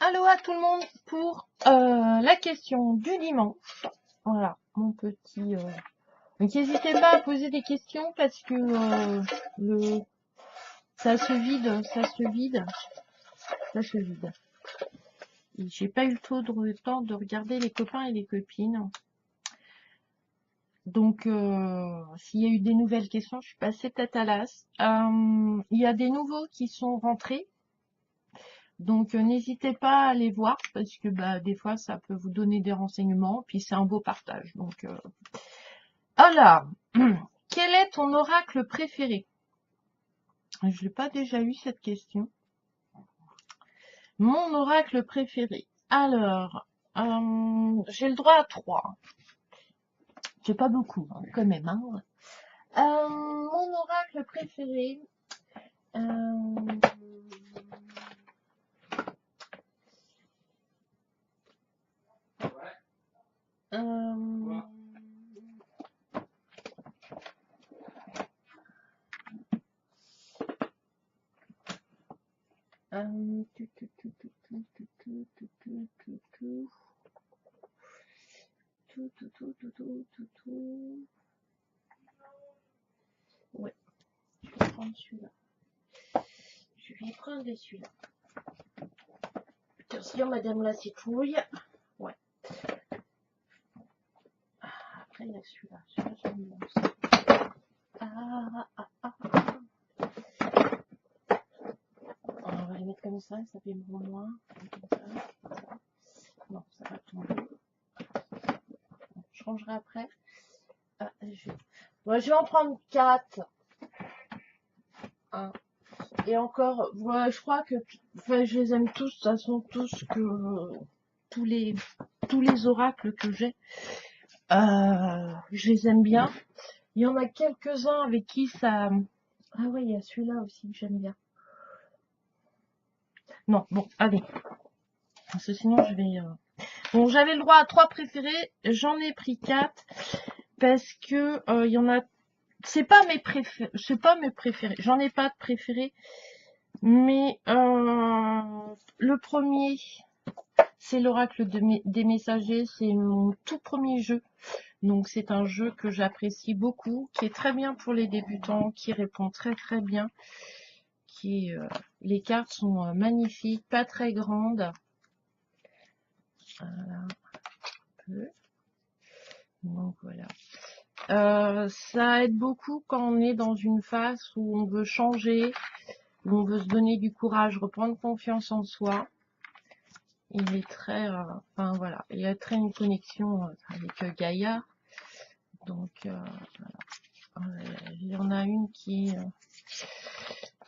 Allô à tout le monde pour la question du dimanche. Voilà, mon petit... Donc n'hésitez pas à poser des questions parce que le... ça se vide, ça se vide, ça se vide. Et j'ai pas eu le temps de regarder les copains et les copines. Donc s'il y a eu des nouvelles questions, je suis passée tête à l'as. Il y a des nouveaux qui sont rentrés. Donc n'hésitez pas à les voir parce que bah des fois ça peut vous donner des renseignements, puis c'est un beau partage. Donc alors, quel est ton oracle préféré? Je l'ai pas déjà eu cette question. Mon oracle préféré. Alors, j'ai le droit à 3. J'ai pas beaucoup quand même. Hein. Mon oracle préféré. Euh, euh, tu, tu, tu, tu, tu, tu, tu, tu, tu, tu, tu. Ouais, je vais prendre celui-là. Je vais prendre celui-là. Attention, madame la citrouille. Ouais. Après, il y a celui-là. Celui-là, j'aime bien aussi. On va les mettre comme ça fait moins. Comme ça. Non, ça va tomber. Je changerai après. Je vais en prendre 4. Et encore, ouais, je crois que je les aime tous, de toute façon, tous les oracles que j'ai, je les aime bien. Il y en a quelques-uns avec qui ça... Ah ouais, il y a celui-là aussi que j'aime bien. Non, bon, allez. Parce que sinon, je vais... Bon, j'avais le droit à 3 préférés, j'en ai pris 4 parce que il y en a... C'est pas mes préférés, j'en ai pas de préférés, mais le premier... C'est l'oracle des messagers, c'est mon tout premier jeu. Donc c'est un jeu que j'apprécie beaucoup, qui est très bien pour les débutants, qui répond très très bien. Les cartes sont magnifiques, pas très grandes. Voilà. Donc voilà. Ça aide beaucoup quand on est dans une phase où on veut changer, où on veut se donner du courage, reprendre confiance en soi. Il est très, enfin voilà, il y a très une connexion avec Gaïa. Donc voilà. Il y en a une qui,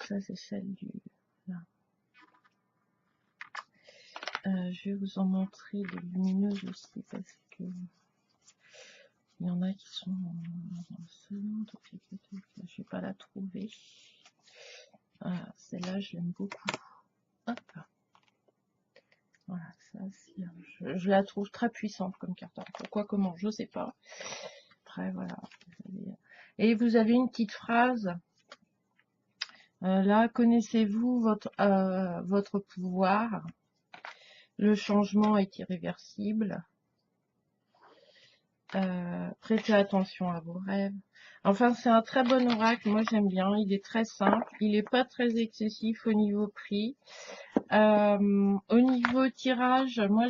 ça c'est celle du, là. Je vais vous en montrer des lumineuses aussi parce que il y en a qui sont dans ce monde. Je vais pas la trouver. Voilà, celle-là je l'aime beaucoup. Hop. Voilà, ça je la trouve très puissante comme carte. Pourquoi, comment, je sais pas. Après voilà. Et vous avez une petite phrase. Là, connaissez-vous votre pouvoir? Le changement est irréversible. Prêtez attention à vos rêves. Enfin, c'est un très bon oracle. Moi, j'aime bien. Il est très simple. Il n'est pas très excessif au niveau prix. Au niveau tirage, moi,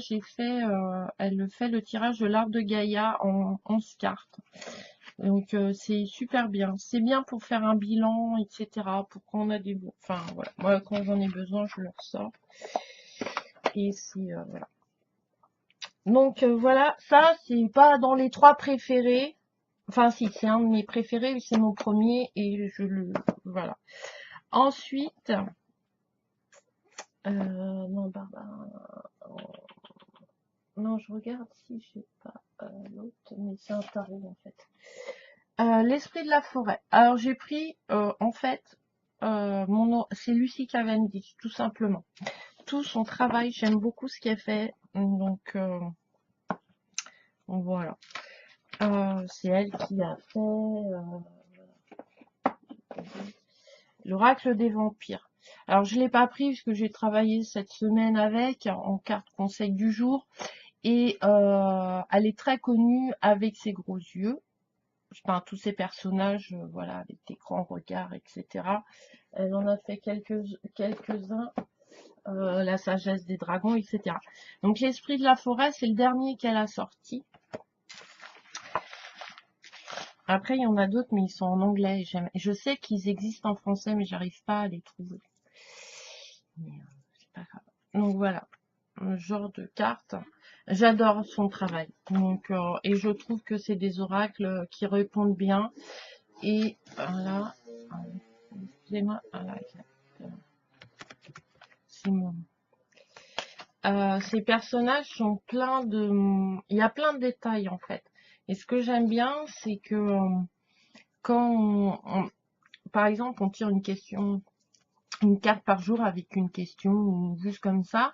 elle fait le tirage de l'arbre de Gaïa en 11 cartes. Donc, c'est super bien. C'est bien pour faire un bilan, etc. Pour quand on a des... Enfin, voilà. Moi, quand j'en ai besoin, je le ressors. Et c'est... voilà. Donc voilà, ça c'est pas dans les 3 préférés. Enfin si, c'est un de mes préférés, c'est mon premier et je le... Voilà. Ensuite, non, non, je regarde si j'ai pas l'autre, mais c'est un tarot en fait. L'esprit de la forêt. Alors j'ai pris, en fait, c'est Lucy Cavendish, tout simplement. Tout son travail, j'aime beaucoup ce qu'elle fait, donc voilà. C'est elle qui a fait l'oracle des vampires. Alors, je l'ai pas pris puisque j'ai travaillé cette semaine avec en carte conseil du jour. Et elle est très connue avec ses gros yeux. Enfin, tous ces personnages, voilà, avec des grands regards, etc. Elle en a fait quelques-uns. La sagesse des dragons, etc. Donc l'esprit de la forêt, c'est le dernier qu'elle a sorti. Après, il y en a d'autres, mais ils sont en anglais. Je sais qu'ils existent en français, mais j'arrive pas à les trouver. Mais c'est pas grave. Donc voilà, un genre de carte. J'adore son travail. Donc, et je trouve que c'est des oracles qui répondent bien. Et voilà, excusez-moi, voilà, c'est mon... ces personnages sont pleins de... Il y a plein de détails en fait. Et ce que j'aime bien, c'est que quand par exemple, on tire une question, une carte par jour avec une question, ou juste comme ça,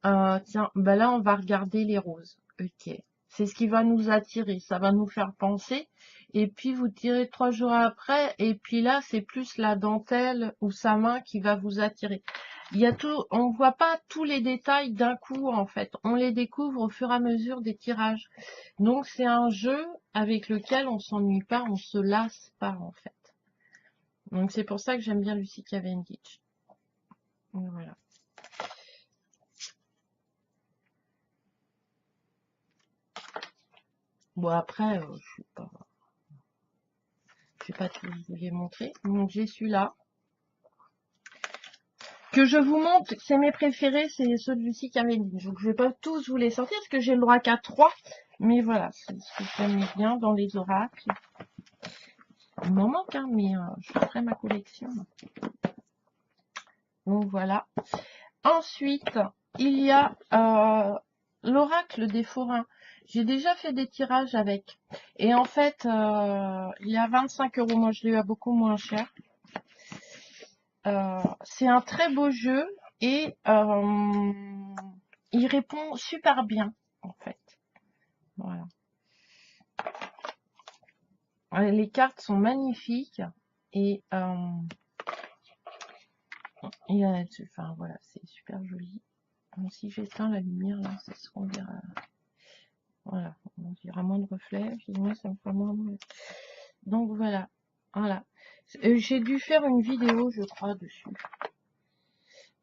tiens, ben là, on va regarder les roses. Ok. C'est ce qui va nous attirer, ça va nous faire penser. Et puis, vous tirez 3 jours après, et puis là, c'est plus la dentelle ou sa main qui va vous attirer. Il y a tout, on voit pas tous les détails d'un coup, en fait. On les découvre au fur et à mesure des tirages. Donc, c'est un jeu avec lequel on s'ennuie pas, on se lasse pas, en fait. Donc, c'est pour ça que j'aime bien Lucie Cavendish. Voilà. Bon, après, je vais pas tout vous les montrer. Donc, j'ai celui-là. Que je vous montre, c'est mes préférés, c'est ceux de Lucie Cavendish. Donc, je vais pas tous vous les sortir, parce que j'ai le droit qu'à 3. Mais voilà, c'est ce que j'aime bien dans les oracles. Il m'en manque, hein, mais je ferai ma collection. Donc, voilà. Ensuite, il y a l'oracle des forains. J'ai déjà fait des tirages avec. Et en fait, il y a 25 €. Moi, je l'ai eu à beaucoup moins cher. C'est un très beau jeu et il répond super bien, en fait. Voilà. Les cartes sont magnifiques et enfin voilà, c'est super joli. Donc, si j'éteins la lumière là, c'est ce qu'on verra. Voilà, on verra moins de reflets. Moi, ça me fera moins de... Donc voilà, voilà. J'ai dû faire une vidéo, je crois, dessus.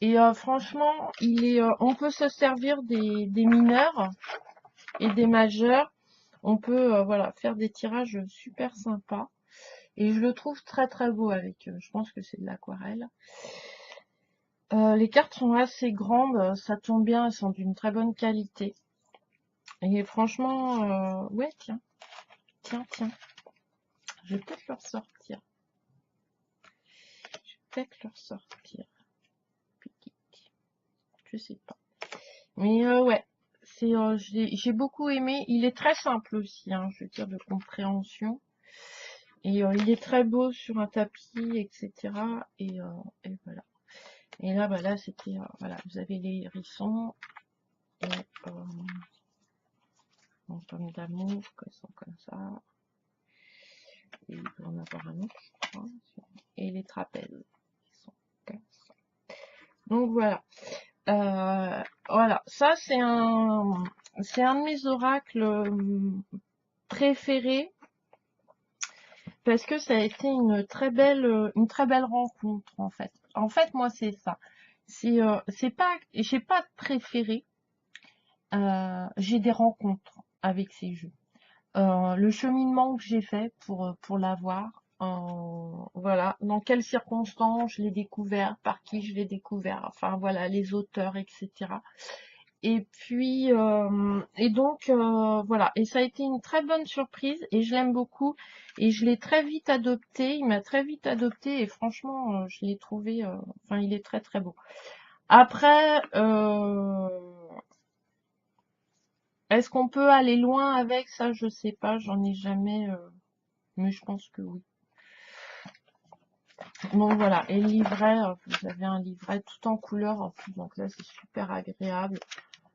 Et franchement, on peut se servir des mineurs et des majeurs. On peut voilà, faire des tirages super sympas. Et je le trouve très très beau avec, je pense que c'est de l'aquarelle. Les cartes sont assez grandes, ça tombe bien, elles sont d'une très bonne qualité. Et franchement, ouais, tiens. Je vais peut-être leur sortir. Je sais pas. Mais ouais, j'ai beaucoup aimé. Il est très simple aussi, hein, je veux dire, de compréhension. Et il est très beau sur un tapis, etc. Et voilà. Et là, bah là, c'était, voilà, vous avez les hérissons et en pommes d'amour, qui sont comme ça. Et il peut en avoir un autre, je crois. Et les trapèzes, qui sont comme ça. Donc voilà. Voilà, ça c'est un de mes oracles préférés parce que ça a été une très belle rencontre en fait. En fait, moi c'est ça. C'est pas, j'ai pas de préféré. J'ai des rencontres avec ces jeux. Le cheminement que j'ai fait pour l'avoir. Voilà, dans quelles circonstances je l'ai découvert, par qui je l'ai découvert, enfin voilà, les auteurs, etc. Et puis, et donc, voilà. Et ça a été une très bonne surprise et je l'aime beaucoup. Et je l'ai très vite adopté. Il m'a très vite adopté et franchement, je l'ai trouvé, enfin, il est très très beau. Après, est-ce qu'on peut aller loin avec ça? Je sais pas, j'en ai jamais, mais je pense que oui. Donc voilà, et le livret, vous avez un livret tout en couleur en plus, donc là c'est super agréable.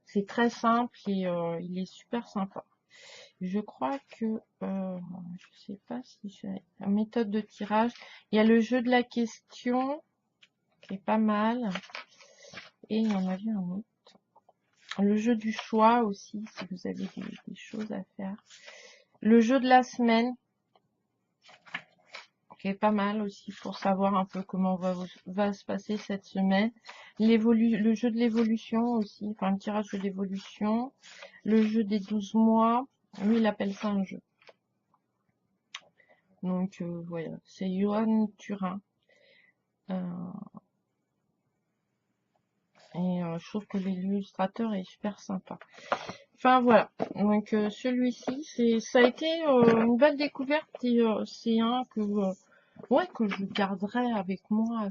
C'est très simple et il est super sympa. Je crois que, je sais pas si j'ai la méthode de tirage. Il y a le jeu de la question. qui est pas mal. Et il y en avait un autre. Le jeu du choix aussi, si vous avez des choses à faire. Le jeu de la semaine, qui est pas mal aussi pour savoir un peu comment va se passer cette semaine. Le jeu de l'évolution aussi, enfin le tirage de l'évolution. Le jeu des 12 mois. Lui, il appelle ça un jeu. Donc voilà, c'est Johan Turin. Et je trouve que l'illustrateur est super sympa. Enfin voilà, donc celui-ci, ça a été une belle découverte et c'est un que je garderai avec moi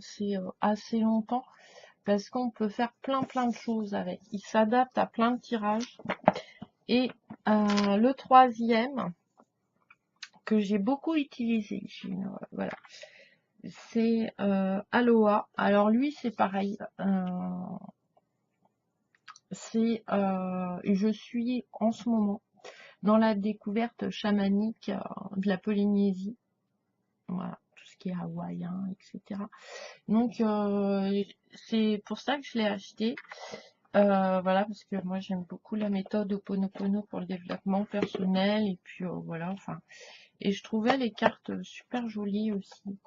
assez longtemps parce qu'on peut faire plein de choses avec. Il s'adapte à plein de tirages. Et le troisième que j'ai beaucoup utilisé, voilà, c'est Aloha. Alors lui c'est pareil. Je suis en ce moment dans la découverte chamanique de la Polynésie, voilà, tout ce qui est hawaïen, etc. Donc c'est pour ça que je l'ai acheté, voilà, parce que moi j'aime beaucoup la méthode Ho'oponopono pour le développement personnel, et puis voilà, enfin, et je trouvais les cartes super jolies aussi.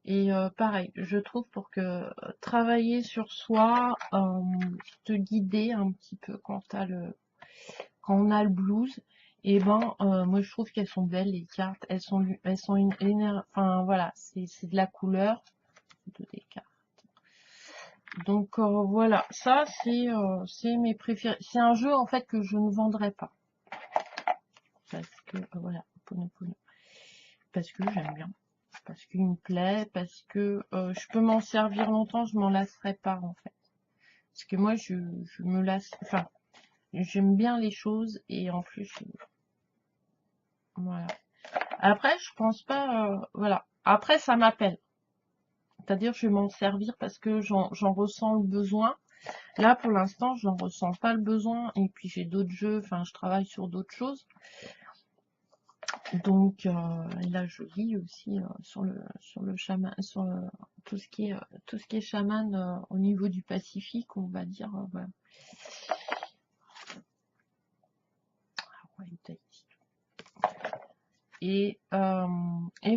Et pareil, je trouve pour que travailler sur soi, te guider un petit peu quand on a le blues, et ben moi je trouve qu'elles sont belles les cartes, elles sont enfin voilà, c'est de la couleur des cartes. Donc voilà, ça c'est mes préférés. C'est un jeu en fait que je ne vendrai pas parce que voilà, parce que j'aime bien, parce qu'il me plaît, parce que je peux m'en servir longtemps, je m'en lasserai pas en fait. Parce que moi je me lasse, enfin j'aime bien les choses et en plus voilà. Après je pense pas, voilà. Après ça m'appelle, c'est-à-dire je vais m'en servir parce que j'en ressens le besoin. Là pour l'instant j'en ressens pas le besoin et puis j'ai d'autres jeux, enfin je travaille sur d'autres choses. Donc là je lis aussi sur le chaman, sur tout ce qui est chaman au niveau du Pacifique, on va dire. Voilà. Et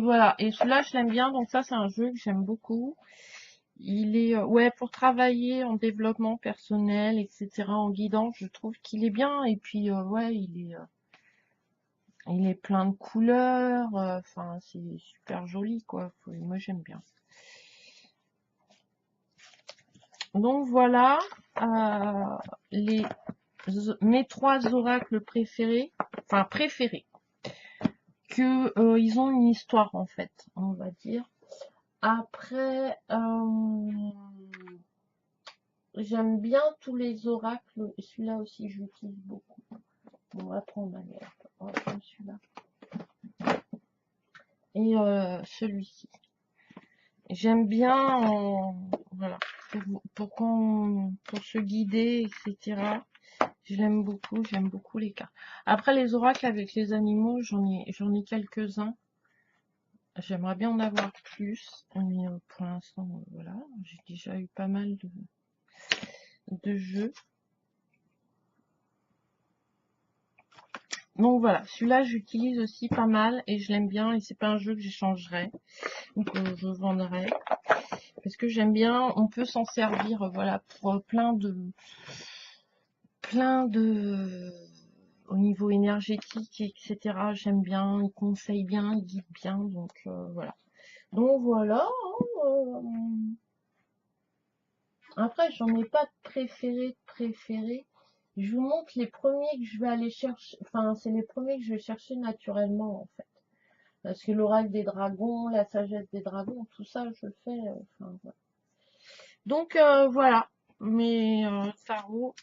voilà. Et celui-là je l'aime bien, donc ça c'est un jeu que j'aime beaucoup. Il est ouais, pour travailler en développement personnel, etc., en guidance, je trouve qu'il est bien. Et puis ouais, il est plein de couleurs, enfin c'est super joli quoi. Moi j'aime bien. Donc voilà mes 3 oracles préférés, enfin préférés, que ils ont une histoire en fait, on va dire. Après, j'aime bien tous les oracles. Celui-là aussi, je l'utilise beaucoup. On va prendre celui-là. Et celui-ci. J'aime bien, voilà, pour se guider, etc. J'aime beaucoup les cartes. Après, les oracles avec les animaux, j'en ai quelques-uns. J'aimerais bien en avoir plus, mais pour l'instant, voilà, j'ai déjà eu pas mal de jeux. Donc voilà, celui-là j'utilise aussi pas mal et je l'aime bien et c'est pas un jeu que j'échangerai ou que je vendrai parce que j'aime bien, on peut s'en servir voilà pour plein au niveau énergétique, etc. J'aime bien, il conseille bien, il guide bien, donc voilà. Donc voilà. Après, j'en ai pas de préféré. Je vous montre les premiers que je vais aller chercher. Enfin, c'est les premiers que je vais chercher naturellement, en fait. Parce que l'oracle des dragons, la sagesse des dragons, tout ça, je le fais. Enfin, voilà. Donc, voilà. Mes tarots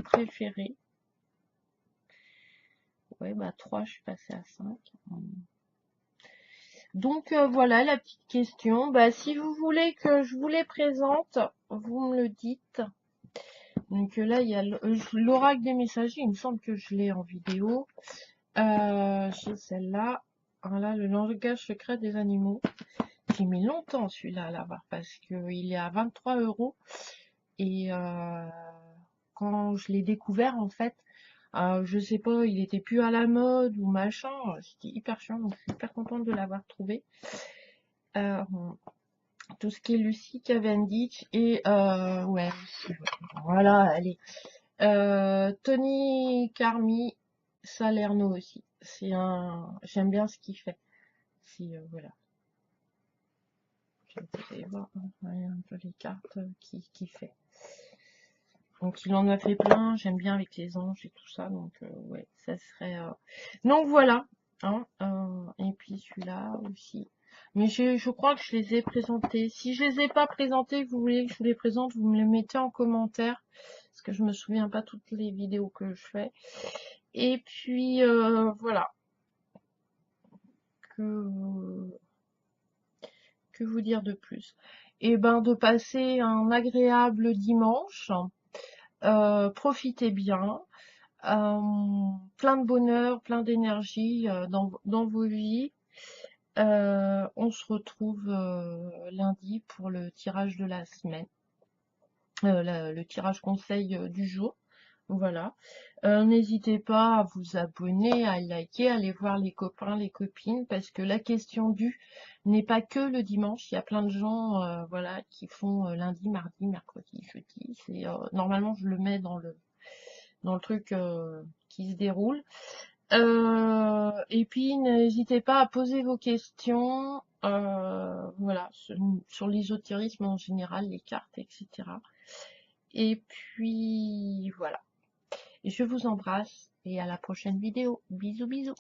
préférés. Ouais, bah 3, je suis passée à 5. Donc, voilà la petite question. Bah, si vous voulez que je vous les présente, vous me le dites. Donc là, il y a l'oracle des messagers. Il me semble que je l'ai en vidéo. J'ai celle-là. Voilà, le langage secret des animaux. J'ai mis longtemps celui-là à l'avoir parce qu'il est à 23 €. Et quand je l'ai découvert, en fait, je sais pas, il était plus à la mode ou machin. C'était hyper chiant, donc je suis hyper contente de l'avoir trouvé. Euh, tout ce qui est Lucy Cavendish et ouais, aussi, ouais. Voilà, allez. Tony Carmi Salerno aussi. J'aime bien ce qu'il fait. Si voilà, vous allez voir un peu les cartes qu'il fait. Donc il en a fait plein. J'aime bien avec les anges et tout ça. Donc ouais, ça serait. Donc voilà. Hein, et puis celui-là aussi. Mais je crois que je les ai présentés. Si je les ai pas présentés, vous voulez que je vous les présente, vous me les mettez en commentaire. Parce que je me souviens pas toutes les vidéos que je fais. Et puis voilà. Que vous dire de plus? Et ben de passer un agréable dimanche. Profitez bien. Plein de bonheur, plein d'énergie dans vos vies. On se retrouve lundi pour le tirage de la semaine, le tirage conseil du jour. Voilà. N'hésitez pas à vous abonner, à liker, à aller voir les copains, les copines, parce que la question du n'est pas que le dimanche. Il y a plein de gens, voilà, qui font lundi, mardi, mercredi, jeudi. Normalement je le mets dans le truc qui se déroule. Et puis n'hésitez pas à poser vos questions, voilà, sur l'ésotérisme en général, les cartes, etc. Et puis voilà. Je vous embrasse et à la prochaine vidéo. Bisous bisous.